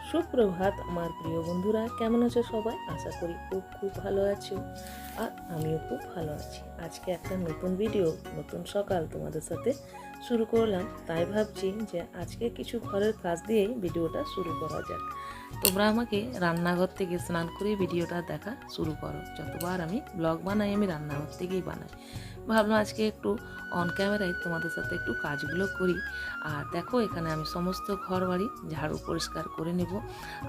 সুপ্রভাত আমার প্রিয় বন্ধুরা, কেমন আছো সবাই? আশা করি খুব খুব ভালো আছো। আর আমিও খুব ভালো আছি। আজকে একটা নতুন ভিডিও, নতুন সকাল তোমাদের সাথে শুরু করলাম। তাই ভাবছি যে আজকে কিছু ঘরের কাজ দিয়েই ভিডিওটা শুরু করা যাক। তোমরা আমাকে রান্নাঘর থেকে স্নান করে ভিডিওটা দেখা শুরু করো। যতবার আমি ব্লগ বানাই আমি রান্নাঘর থেকেই বানাই। ভাবলাম আজকে একটু অন ক্যামেরায় তোমাদের সাথে একটু কাজগুলো করি। আর দেখো এখানে আমি সমস্ত ঘর বাড়ি ঝাড়ু পরিষ্কার করে নেব।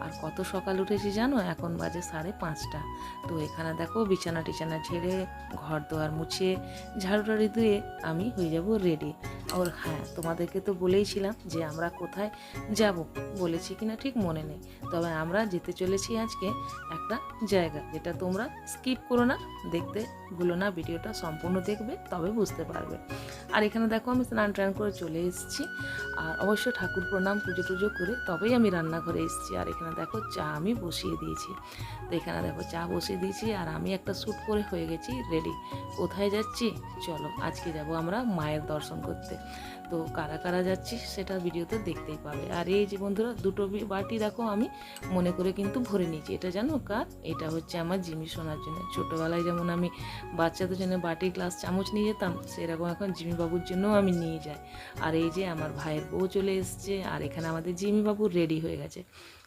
আর কত সকাল উঠেছি জানো, এখন বাজে 5:30। তো এখানে দেখো বিছানা টিছানা ঝেড়ে ঘর দোয়ার মুছিয়ে ঝাড়ু টাড়ি দিয়ে আমি হয়ে যাব রেডি। আর হ্যাঁ, তোমাদেরকে তো বলেইছিলাম যে আমরা কোথায় যাব, বলেছি কিনা ঠিক মনে নেই। তবে আমরা যেতে চলেছি আজকে একটা জায়গা, যেটা তোমরা স্কিপ করো না, দেখতে ভুলো না, ভিডিওটা সম্পূর্ণ দেখবে তবে বুঝতে পারবে। আর এখানে দেখো আমি স্নান টান করে চলে এসেছি। আর অবশ্য ঠাকুর প্রণাম পুজো টুজো করে তবেই আমি রান্নাঘরে এসেছি। আর এখানে দেখো চা আমি বসিয়ে দিয়েছি। তো এখানে দেখো চা বসিয়ে দিয়েছি আর আমি একটা স্যুট পরে হয়ে গেছি রেডি। কোথায় যাচ্ছি? চলো, আজকে যাব আমরা মায়ের দর্শন করতে। তো কারা কারা যাচ্ছি সেটা ভিডিওতে দেখতেই পাবে। আর এই যে বন্ধুরা, দুটো বাটি দেখো আমি মনে করে কিন্তু ভরে নিয়েছি। এটা জানো কার? এটা হচ্ছে আমার জিমি সোনার জন্য। ছোটোবেলায় যেমন আমি বাচ্চাদের জন্য বাটি গ্লাস চামচ নিয়ে যেতাম, সেরকম এখন জিমি বাবুর জন্যও আমি নিয়ে যাই। আর এই যে আমার ভাইয়ের বউ চলে এসছে, আর এখানে আমাদের জিমি বাবু রেডি হয়ে গেছে।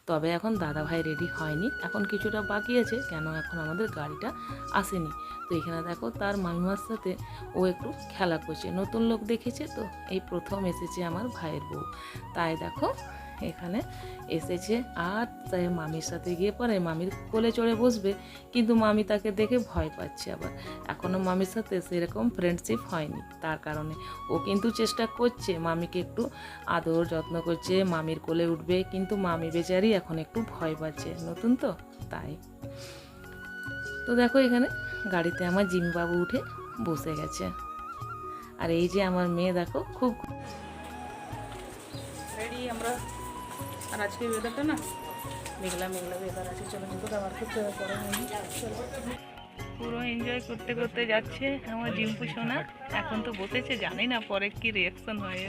তবে এখন দাদা ভাই রেডি হয়নি, এখন কিছুটা বাকি আছে, কেন এখন আমাদের গাড়িটা আসেনি। তো এখানে দেখো তার মামিমার সাথে ও একটু খেলা করছে। নতুন লোক দেখেছে তো, এই প্রথম এসেছে আমার ভাইয়ের বউ। তাই দেখো এখানে এসেছে। আর তাই মামির সাথে গিয়ে পরে মামির কোলে চড়ে বসবে, কিন্তু মামি তাকে দেখে ভয় পাচ্ছে। আবার এখনও মামির সাথে সেরকম ফ্রেন্ডশিপ হয়নি, তার কারণে ও কিন্তু চেষ্টা করছে, মামিকে একটু আদর যত্ন করছে, মামির কোলে উঠবে, কিন্তু মামি বেচারি এখন একটু ভয় পাচ্ছে, নতুন তো তাই। তো দেখো এখানে গাড়িতে আমার জিমি বাবু উঠে বসে গেছে। আর এই যে আমার মেয়ে দেখো খুব রেডি আমরা। আর আজকে ওয়েদারটা না মেঘলা মেঘলা ওয়েদার আছে। চলো কিন্তু আবার খুব পরে পুরো এনজয় করতে করতে যাচ্ছে আমার জিম্পু সোনা। এখন তো বসেছে, জানি না পরে কি রিয়াকশন হয়।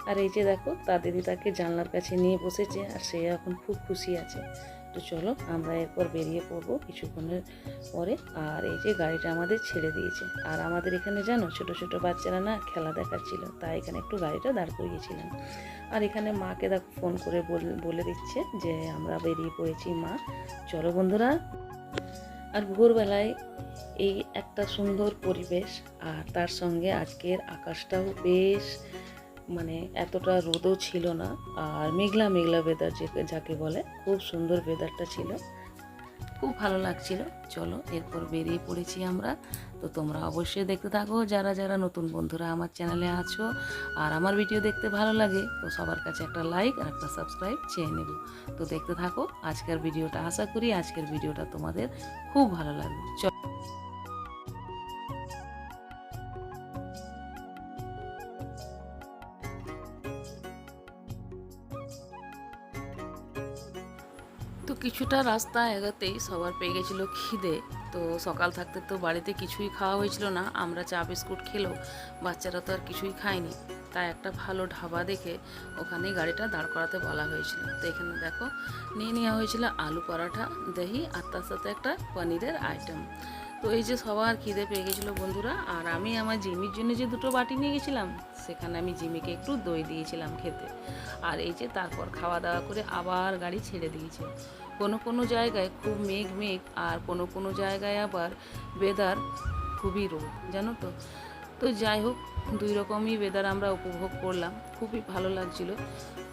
আর এই যে দেখো তার দিদি তাকে জানলার কাছে নিয়ে বসেছে, আর সে এখন খুব খুশি আছে। তো চলো আমরা এরপর বেরিয়ে পড়বো কিছুক্ষণের পরে। আর এই যে গাড়িটা আমাদের ছেড়ে দিয়েছে। আর আমাদের এখানে জানো ছোট ছোট বাচ্চারা না খেলা দেখাচ্ছিল, তাই এখানে একটু গাড়িটা দাঁড় করিয়েছিলাম। আর এখানে মাকে দেখো ফোন করে বলে দিচ্ছে যে আমরা বেরিয়ে পড়েছি মা, চলো বন্ধুরা। আর ভোরবেলায় এই একটা সুন্দর পরিবেশ, আর তার সঙ্গে আজকের আকাশটাও বেশ মানে এতটা রোদও ছিল না, আর মেঘলা মেঘলা ওয়েদার যাকে বলে, খুব সুন্দর ওয়েদারটা ছিল, খুব ভালো লাগছিল। চলো এরপর বেরিয়ে পড়েছি আমরা। তো তোমরা অবশ্যই দেখতে থাকো, যারা যারা নতুন বন্ধুরা আমার চ্যানেলে আছো আর আমার ভিডিও দেখতে ভালো লাগে, তো সবার কাছে একটা লাইক আর একটা সাবস্ক্রাইব চেয়ে নেব। তো দেখতে থাকো আজকের ভিডিওটা। আশা করি আজকের ভিডিওটা তোমাদের খুব ভালো লাগবে। চলো তো কিছুটা রাস্তা এগোতেই সবার পেয়ে গেছিলো খিদে। তো সকাল থাকতে তো বাড়িতে কিছুই খাওয়া হয়েছিল না, আমরা চা বিস্কুট খেলেও বাচ্চারা তো আর কিছুই খায়নি। তাই একটা ভালো ঢাবা দেখে ওখানেই গাড়িটা দাঁড় করাতে বলা হয়েছিল। তো এখানে দেখো নিয়ে নেওয়া হয়েছিল আলু পরাঠা, দহি, আর তার সাথে একটা পনিরের আইটেম। তো এই যে সবার খিদে পেয়ে গেছিলো বন্ধুরা। আর আমি আমার জিমির জন্য যে দুটো বাটি নিয়ে গেছিলাম, সেখানে আমি জিমিকে একটু দই দিয়েছিলাম খেতে। আর এই যে তারপর খাওয়া দাওয়া করে আবার গাড়ি ছেড়ে দিয়েছে। কোনো কোনো জায়গায় খুব মেঘ মেঘ, আর কোনো কোনো জায়গায় আবার ওয়েদার খুবই রোদ, জানো তো। তো যাই হোক, দুই রকমই ওয়েদার আমরা উপভোগ করলাম, খুবই ভালো লাগছিল,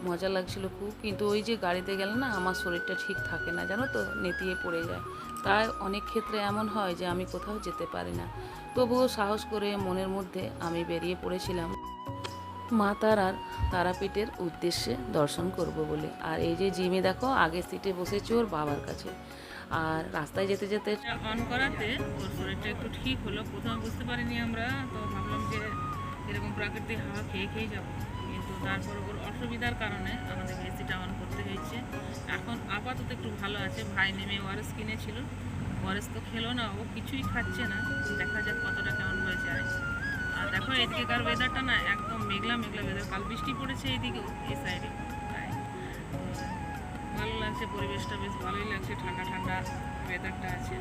মজা লাগছিল খুব। কিন্তু ওই যে গাড়িতে গেলে না আমার শরীরটা ঠিক থাকে না, জানো তো, নেতিয়ে পড়ে যায়। তাই অনেক ক্ষেত্রে এমন হয় যে আমি কোথাও যেতে পারি না। তবুও সাহস করে মনের মধ্যে আমি বেরিয়ে পড়েছিলাম মা তারার তারাপীঠের উদ্দেশ্যে দর্শন করব বলে। আর এই যে জিমি দেখো আগের সিটে বসেছে ওর বাবার কাছে। আর রাস্তায় যেতে যেতে অন করাতে ওর শরীরটা একটু ঠিক হলো। প্রথমে বুঝতে পারিনি আমরা, তো ভাবলাম যে এরকম প্রাকৃতিক হাওয়া খেয়ে খেয়ে যাবো, কিন্তু তারপর ওর অসুবিধার কারণে আমাদের এসিটা অন করতে হয়েছে। এখন আপাতত একটু ভালো আছে। ভাই নেমে ওআরএস কিনেছিল, ওআরএস তো খেলো না, ও কিছুই খাচ্ছে না। দেখা যাক কতটা কেমন হয়ে যায়। আর দেখো এদিকেকার ওয়েদারটা না একদম মেঘলা মেঘলা ওয়েদার, কাল বৃষ্টি পড়েছে এইদিকেও, এই সাইডে। তাই তো লাগছে, পরিবেশটা বেশ ভালোই লাগছে, ঠান্ডা ঠান্ডা ওয়েদারটা আছে।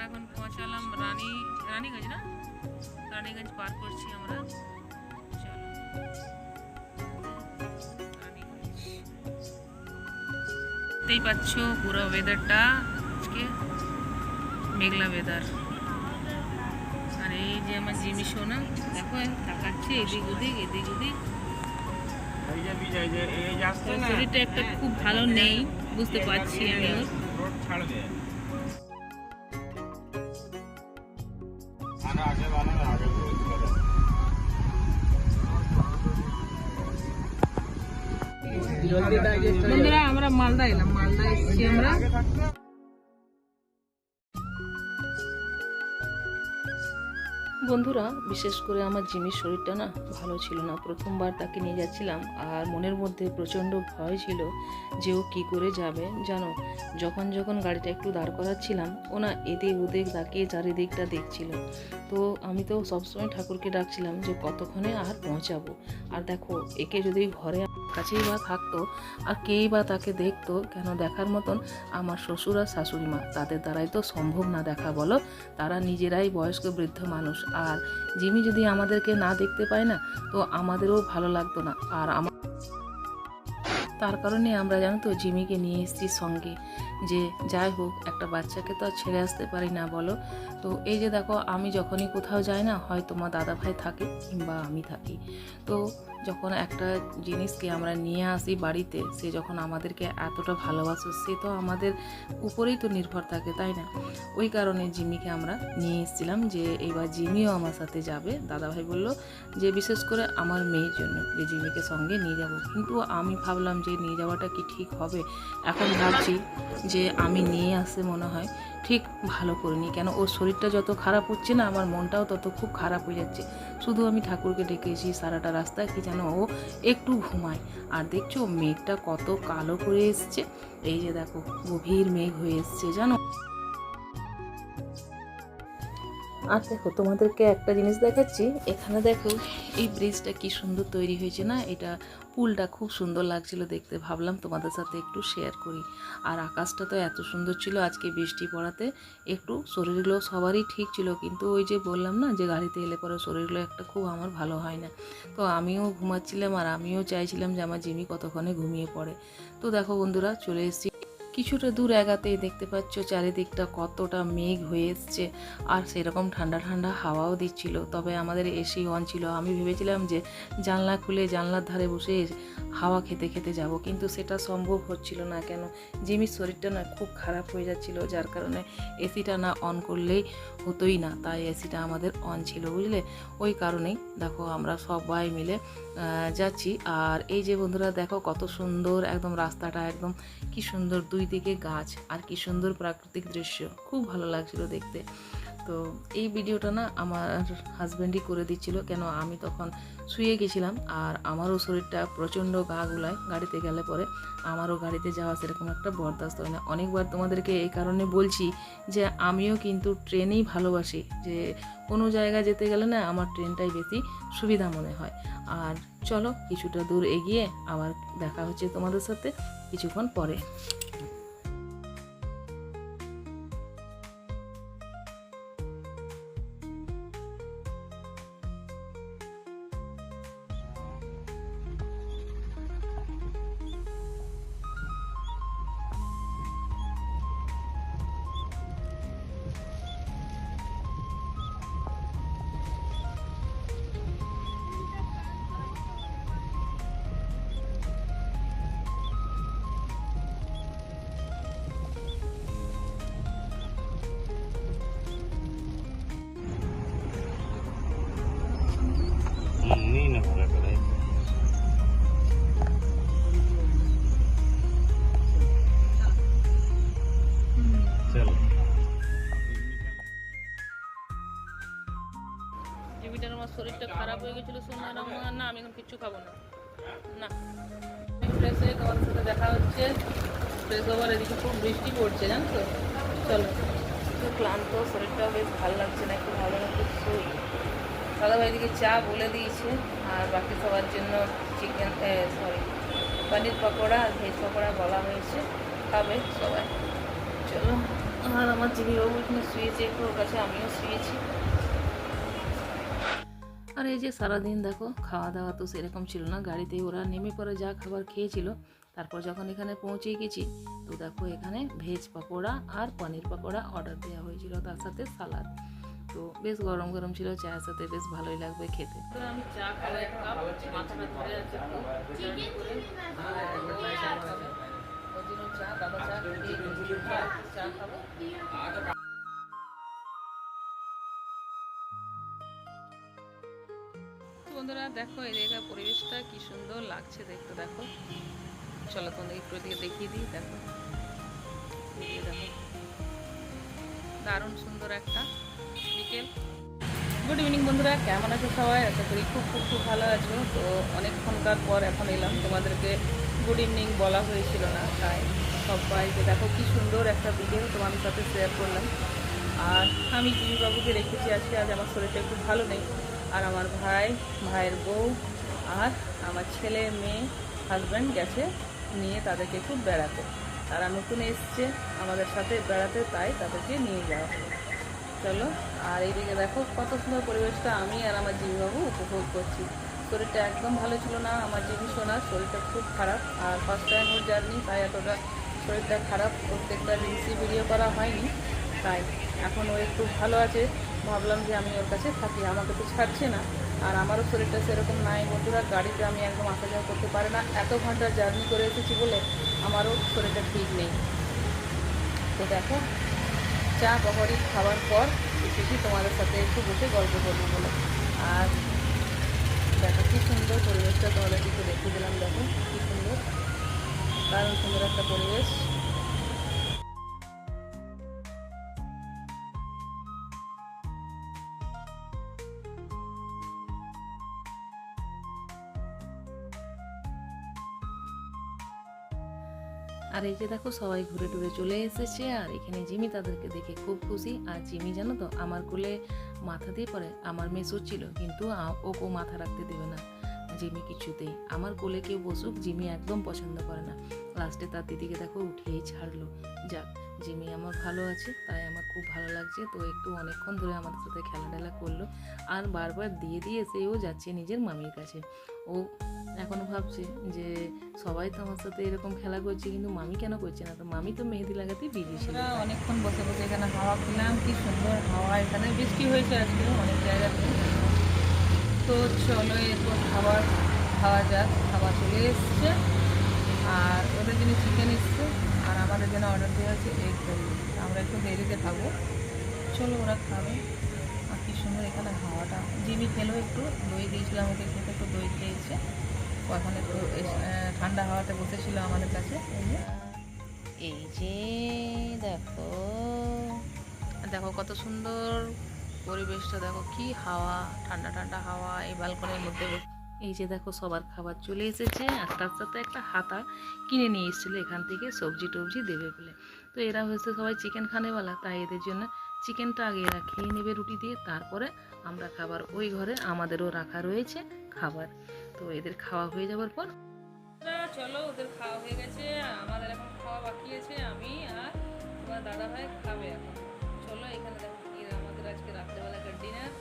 এখন পৌঁছালাম রানীগঞ্জ না, রানীগঞ্জ পার করছি আমরা। চলো দেখতেই পাচ্ছ পুরো ওয়েদারটা আজকে মেঘলা ওয়েদার। আর এই যে আমার জিমি সোনা দেখো তাকাচ্ছে এদিক ওদিক এদিক ওদিক। শরীরটা একটা খুব ভালো নেই বুঝতে পারছি আমি। বন্ধুরা আমরা মালদা এলাম, মালদা এসেছি আমরা। বন্ধুরা বিশেষ করে আমার জিমির শরীরটা না ভালো ছিল না, প্রথমবার তাকে নিয়ে যাচ্ছিলাম আর মনের মধ্যে প্রচণ্ড ভয় ছিল যে ও কী করে যাবে জানো। যখন যখন গাড়িটা একটু দাঁড় করাচ্ছিলাম ও না এদিক ওদিক তাকিয়ে চারিদিকটা দেখছিল। তো আমি তো সবসময় ঠাকুরকে ডাকছিলাম যে কতক্ষণে আর পৌঁছাবো। আর দেখো একে যদি ঘরে কাছেই বা থাকতো আর কেই বা তাকে দেখতো, কেন দেখার মতন আমার শ্বশুর আর শাশুড়ি মা, তাদের দ্বারাই তো সম্ভব না দেখা বলো, তারা নিজেরাই বয়স্ক বৃদ্ধ মানুষ। আর জিমি যদি আমাদেরকে না দেখতে পায় না তো আমাদেরও ভালো লাগতো না। আর তার কারণে আমরা জানো তো জিমিকে নিয়ে এসেছি সঙ্গে, যে যাই হোক একটা বাচ্চাকে তো আর ছেড়ে আসতে পারি না বলো। তো এই যে দেখো আমি যখনই কোথাও যাই না, হয় তোমার দাদা ভাই থাকে কিংবা আমি থাকি, তো যখন একটা জিনিসকে আমরা নিয়ে আসি বাড়িতে, সে যখন আমাদেরকে এতটা ভালোবাসো সে তো আমাদের উপরেই তো নির্ভর থাকে, তাই না? ওই কারণে জিমিকে আমরা নিয়ে এসেছিলাম যে এবার জিমিও আমার সাথে যাবে। দাদাভাই বলল যে বিশেষ করে আমার মেয়ের জন্য যে জিমিকে সঙ্গে নিয়ে যাব, কিন্তু আমি ভাবলাম যে নিয়ে যাওয়াটা কি ঠিক হবে। এখন ভাবছি যে আমি নিয়ে আসতে মনে হয় ঠিক ভালো করিনি, কেন ওর শরীরটা যত খারাপ হচ্ছে না আমার মনটাও তত খুব খারাপ হয়ে যাচ্ছে। শুধু আমি ঠাকুরকে ডেকেছি সারাটা রাস্তা কি যেন ও একটু ঘুমায়। আর দেখছো মেঘটা কত কালো করে এসছে, এই যে দেখো গভীর মেঘ হয়ে এসছে জানো। আর দেখো তোমাদেরকে একটা জিনিস দেখাচ্ছি, এখানে দেখো এই ব্রিজটা কি সুন্দর তৈরি হয়েছে না, এটা পুলটা খুব সুন্দর লাগছিল দেখতে, ভাবলাম তোমাদের সাথে একটু শেয়ার করি। আর আকাশটা তো এত সুন্দর ছিল আজকে বৃষ্টি পড়াতে, একটু শরীরগুলো সবারই ঠিক ছিল, কিন্তু ওই যে বললাম না যে গাড়িতে এলে পরে শরীরগুলো একটা খুব আমার ভালো হয় না। তো আমিও ঘুমাচ্ছিলাম আর আমিও চাইছিলাম যে আমার জিমি কতক্ষণে ঘুমিয়ে পড়ে। তো দেখো বন্ধুরা চলে এসেছি, কিছুটা দূর এগাতেই দেখতে পাচ্ছ চারিদিকটা কতটা মেঘ হয়ে এসছে আর সেরকম ঠান্ডা ঠান্ডা হাওয়াও দিচ্ছিল। তবে আমাদের এসি অন ছিল, আমি ভেবেছিলাম যে জানলা খুলে জানলার ধারে বসে হাওয়া খেতে খেতে যাব, কিন্তু সেটা সম্ভব হচ্ছিল না। কেন জিমির শরীরটা না খুব খারাপ হয়ে যাচ্ছিল, যার কারণে এসিটা না অন করলেই হতোই না, তাই এসিটা আমাদের অন ছিল বুঝলে। ওই কারণেই দেখো আমরা সবাই মিলে যাচ্ছি। আর এই যে বন্ধুরা দেখো কত সুন্দর একদম রাস্তাটা, একদম কি সুন্দর দুই দিকে গাছ আর কি সুন্দর প্রাকৃতিক দৃশ্য, খুব ভালো লাগছিল দেখতে। তো এই ভিডিওটা না আমার হাজব্যান্ডই করে দিচ্ছিল, কেন আমি তখন শুয়ে গেছিলাম আর আমারও শরীরটা প্রচণ্ড গা গুলায়, গাড়িতে গেলে পরে আমারও গাড়িতে যাওয়া সেরকম একটা বরদাস্ত হয় না। অনেকবার তোমাদেরকে এই কারণে বলছি যে আমিও কিন্তু ট্রেনেই ভালোবাসি, যে কোনো জায়গায় যেতে গেলে না আমার ট্রেনটাই বেশি সুবিধা মনে হয়। আর চলো কিছুটা দূর এগিয়ে আবার দেখা হচ্ছে তোমাদের সাথে কিছুক্ষণ পরে। ভরা করাই চলো। জিমিটার আমার শরীরটা খারাপ হয়ে গেছিলো, শোনার না আমি এখন কিচ্ছু খাবো না। না ফ্রেশ হয়ে তোমার সাথে দেখা হচ্ছে। ফ্রেশ হওয়ার এদিকে খুব বৃষ্টি পড়ছে জানো তো। চলো, একটু ক্লান্ত, শরীরটাও বেশ ভালো লাগছে না, একটু ভালো লাগছে শুই। দাদাভাই এদিকে চা বলে দিয়েছে, আর বাকি সবার জন্য চিকেন পনির পকোড়া আর ভেজ পকোড়া বলা হয়েছে, খাবে সবাই। চলো, আর আমার জিমিবাবু এখানে শুয়েছে, একটু ওর কাছে আমিও শুয়েছি। আর এই যে সারাদিন দেখো খাওয়া দাওয়া তো সেরকম ছিল না, গাড়িতে ওরা নেমে পরে যা খাবার খেয়েছিল, তারপর যখন এখানে পৌঁছে গেছি তো দেখো এখানে ভেজ পকোড়া আর পনির পকোড়া অর্ডার দেওয়া হয়েছিল, তার সাথে সালাদ। তো বেশ গরম গরম ছিল, চায়ের সাথে বেশ ভালোই লাগবে খেতে। তো আমি চা খাবো, এক কাপ মাথাটা ধরে আছে ওর জন্য চা, দাদা চা চা খাবো। বন্ধুরা দেখো এই জায়গার পরিবেশটা কি সুন্দর লাগছে দেখতে, দেখো চলো তোমাদের একটু দিকে দেখিয়ে দিই। দেখো দেখো দারুণ সুন্দর একটা বিকেল। গুড ইভিনিং বন্ধুরা, কেমন আছো সবাই? আশা করি খুব খুব খুব ভালো আছো। তো অনেকক্ষণকার পর এখন এলাম, তোমাদেরকে গুড ইভিনিং বলা হয়েছিল না, তাই সবাইকে দেখো কি সুন্দর একটা বিকেল তোমাদের সাথে শেয়ার করলাম। আর আমি জিমিবাবুকে রেখেছি আজকে, আজ আমার শরীরটা একটু ভালো নেই। আর আমার ভাইয়ের বউ আর আমার ছেলে মেয়ে হাজব্যান্ড গেছে নিয়ে তাদেরকে একটু বেড়াতে, তারা নতুন এসছে আমাদের সাথে বেড়াতে, তাই তাদেরকে নিয়ে যাওয়া হলো। চলো, আর এইদিকে দেখো কত সুন্দর পরিবেশটা আমি আর আমার জিমিবাবু উপভোগ করছি। শরীরটা একদম ভালো ছিল না আমার জিমি সোনার, শরীরটা খুব খারাপ, আর ফার্স্ট টাইম ওর জার্নি, তাই এতটা শরীরটা খারাপ, প্রত্যেকটা রিলসই ভিডিও করা হয়নি। তাই এখন ও একটু ভালো আছে, ভাবলাম যে আমি ওর কাছে থাকি, আমাকে তো ছাড়ছে না। আর আমারও শরীরটা সেরকম নাই বন্ধুরা, গাড়িতে আমি একদম আসা যাওয়া করতে পারি না, এত ঘন্টা জার্নি করে এসেছি বলে আমারও শরীরটা ঠিক নেই। তো দেখো চা বহরি খাওয়ার পর এসেছি তোমাদের সাথে একটু বসে গল্প করবো বলে। আর দেখো কি সুন্দর পরিবেশটা তোমাদেরকে একটু দেখিয়ে দিলাম, দেখো কি সুন্দর, দারুণ সুন্দর একটা পরিবেশ। আর এই যে দেখো সবাই ঘুরে টুরে চলে এসেছে, আর এখানে জিমি তাদেরকে দেখে খুব খুশি। আর জিমি জানো তো আমার কোলে মাথা দিয়ে পরে আমার মেসো ছিল, কিন্তু ওকে মাথা রাখতে দেবে না জিমি কিছুতেই। আমার কোলে কেউ বসুক জিমি একদম পছন্দ করে না। লাস্টে তার দিদিকে দেখো উঠিয়েই ছাড়লো। যাক, জিমি আমার ভালো আছে, তাই আমার খুব ভালো লাগছে। তো একটু অনেকক্ষণ ধরে আমাদের সাথে খেলাধুলা করলো, আর বারবার দিয়ে সেও যাচ্ছে নিজের মামির কাছে। ও এখনও ভাবছে যে সবাই তো আমার সাথে এরকম খেলা করছে, কিন্তু মামি কেন করছে না। তো মামি তো মেহেদি লাগাতে বিজি ছিল। অনেকক্ষণ বসে বসে এখানে হাওয়া খেলাম, কি সুন্দর হাওয়া, এখানে বৃষ্টি হয়েছে আজকে অনেক জায়গাতে। তো চলো এরপর খাওয়া যাক। খাওয়া চলে এসছে, আর ওদের জন্য চিকেন এসছে, আর আমাদের জন্য অর্ডার দেওয়া আছে এগ কারি। আমরা একটু দেরিতে খাবো, চলো ওরা খাবে। আর কি সুন্দর এখানে হাওয়াটা। জিমি খেলো, একটু দই দিয়েছিলাম ওকে খেতে, একটু দই খেয়েছে। এখন একটু ঠান্ডা হাওয়াতে বসেছিল আমাদের কাছে। এই যে দেখো দেখো কত সুন্দর পরিবেশটা, দেখো কি হাওয়া, ঠান্ডা ঠান্ডা হাওয়া এই ব্যালকনির মধ্যে। এই যে দেখো সবার খাবার চলে এসেছে, আর তার সাথে একটা হাতা কিনে নিয়ে এসেছিলো এখান থেকে সবজি টবজি দেবে বলে। তো এরা হয়েছে সবাই চিকেন খানেওয়ালা, তাই এদের জন্য চিকেনটা আগে এরা খেয়ে নেবে রুটি দিয়ে, তারপরে আমরা খাবার ওই ঘরে আমাদেরও রাখা রয়েছে খাবার। তো এদের খাওয়া হয়ে যাওয়ার পর চলো, ওদের খাওয়া হয়ে গেছে, আমাদের এখন খাওয়া বাকি আছে। আমি আর তোমার দাদা ভাই খাবে এখন। চলো এখানে দেখো কি আমাদের আজকে রাত্রেবেলাকার ডিনার।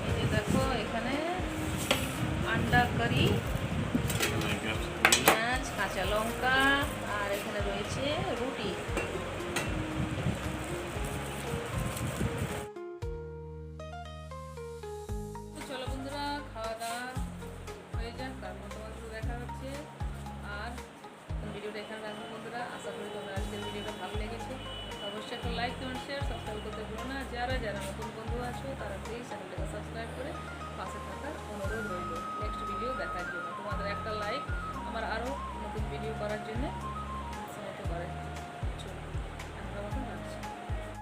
এই যে দেখো এখানে আন্ডা কারি, পেঁয়াজ, কাঁচা লঙ্কা, আর এখানে রয়েছে রুটি। চলো বন্ধুরা খাওয়া দাওয়া হয়ে যাক, তারপর তোমাদের দেখা হচ্ছে। আর ভিডিওটা এখানে রাখবো বন্ধুরা, আশা করি তোমাদের আজকের ভিডিওটা ভালো লেগেছে। অবশ্যই একটা লাইক কমেন্ট শেয়ার সাবস্ক্রাইব করতে ভুলো না। যারা যারা নতুন বন্ধু আছো তারা প্লিজ চ্যানেলটাকে সাবস্ক্রাইব করে পাশে থাকার অনুরোধ রইল নেক্সট ভিডিও দেখার জন্য। তোমাদের একটা লাইক আমার আরও নতুন ভিডিও করার জন্য উৎসাহিত করে।